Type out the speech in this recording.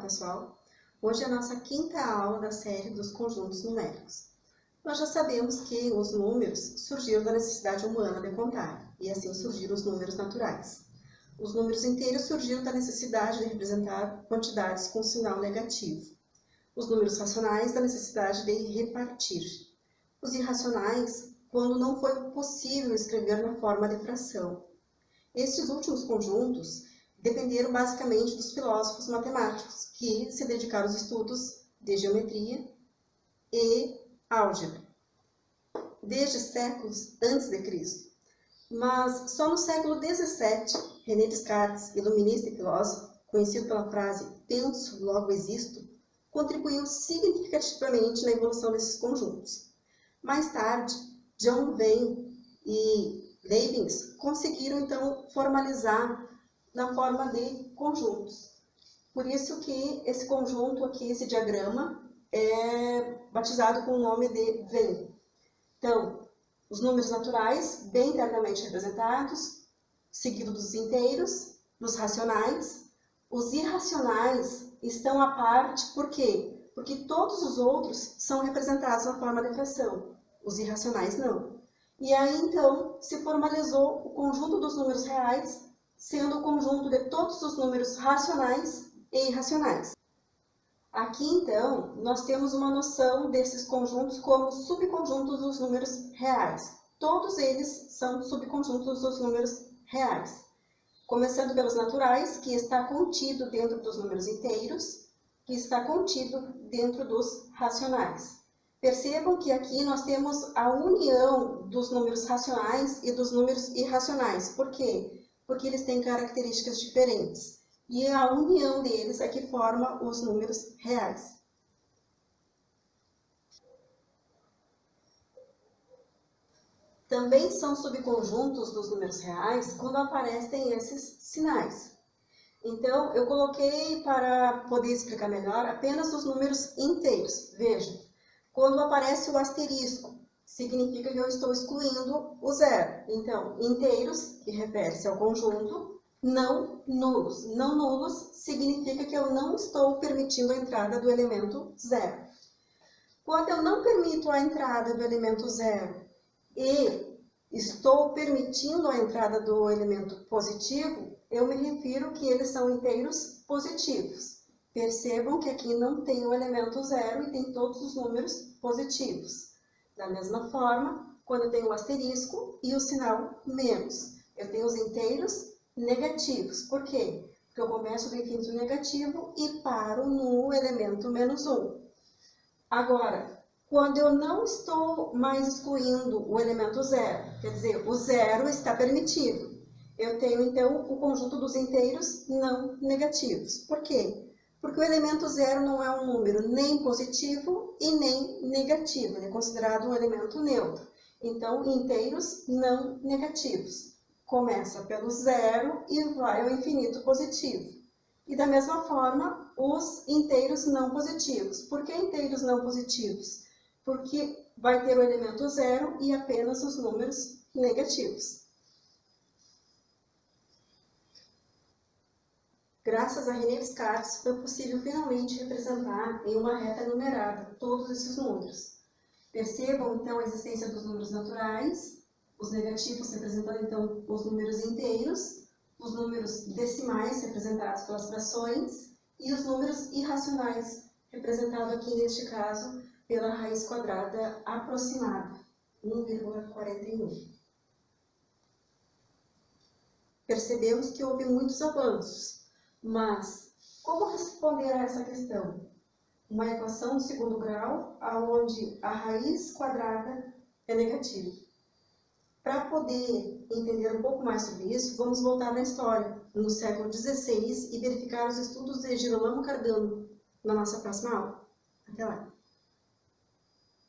pessoal? Hoje é a nossa quinta aula da série dos conjuntos numéricos. Nós já sabemos que os números surgiram da necessidade humana de contar, e assim surgiram os números naturais. Os números inteiros surgiram da necessidade de representar quantidades com sinal negativo. Os números racionais da necessidade de repartir. Os irracionais, quando não foi possível escrever na forma de fração. Estes últimos conjuntos dependeram basicamente dos filósofos matemáticos, que se dedicaram aos estudos de geometria e álgebra, desde séculos antes de Cristo. Mas só no século XVII, René Descartes, iluminista e filósofo, conhecido pela frase "penso, logo existo", contribuiu significativamente na evolução desses conjuntos. Mais tarde, John Venn e Leibniz conseguiram então formalizar na forma de conjuntos. Por isso que esse conjunto aqui, esse diagrama, é batizado com o nome de Venn. Então, os números naturais, bem internamente representados, seguido dos inteiros, dos racionais. Os irracionais estão à parte, por quê? Porque todos os outros são representados na forma de fração. Os irracionais não. E aí, então, se formalizou o conjunto dos números reais, sendo o conjunto de todos os números racionais e irracionais. Aqui, então, nós temos uma noção desses conjuntos como subconjuntos dos números reais. Todos eles são subconjuntos dos números reais. Começando pelos naturais, que está contido dentro dos números inteiros, que está contido dentro dos racionais. Percebam que aqui nós temos a união dos números racionais e dos números irracionais. Por quê? Porque eles têm características diferentes. E a união deles é que forma os números reais. Também são subconjuntos dos números reais quando aparecem esses sinais. Então, eu coloquei, para poder explicar melhor, apenas os números inteiros. Veja, quando aparece o asterisco, significa que eu estou excluindo o zero. Então, inteiros, que refere-se ao conjunto, não nulos. Não nulos significa que eu não estou permitindo a entrada do elemento zero. Quando eu não permito a entrada do elemento zero e estou permitindo a entrada do elemento positivo, eu me refiro que eles são inteiros positivos. Percebam que aqui não tem o elemento zero e tem todos os números positivos. Da mesma forma, quando eu tenho o asterisco e o sinal menos, eu tenho os inteiros negativos. Por quê? Porque eu começo do infinito negativo e paro no elemento menos 1. Agora, quando eu não estou mais excluindo o elemento zero, quer dizer, o zero está permitido, eu tenho então o conjunto dos inteiros não negativos. Por quê? Porque o elemento zero não é um número nem positivo e nem negativo, ele é considerado um elemento neutro. Então, inteiros não negativos. Começa pelo zero e vai ao infinito positivo. E da mesma forma, os inteiros não positivos. Por que inteiros não positivos? Porque vai ter o elemento zero e apenas os números negativos. Graças a René Descartes, foi possível finalmente representar em uma reta numerada todos esses números. Percebam, então, a existência dos números naturais, os negativos representando, então, os números inteiros, os números decimais, representados pelas frações, e os números irracionais, representados aqui, neste caso, pela raiz quadrada aproximada, 1,41. Percebemos que houve muitos avanços, mas como responder a essa questão? Uma equação de segundo grau, onde a raiz quadrada é negativa. Para poder entender um pouco mais sobre isso, vamos voltar na história, no século XVI, e verificar os estudos de Girolamo Cardano na nossa próxima aula. Até lá!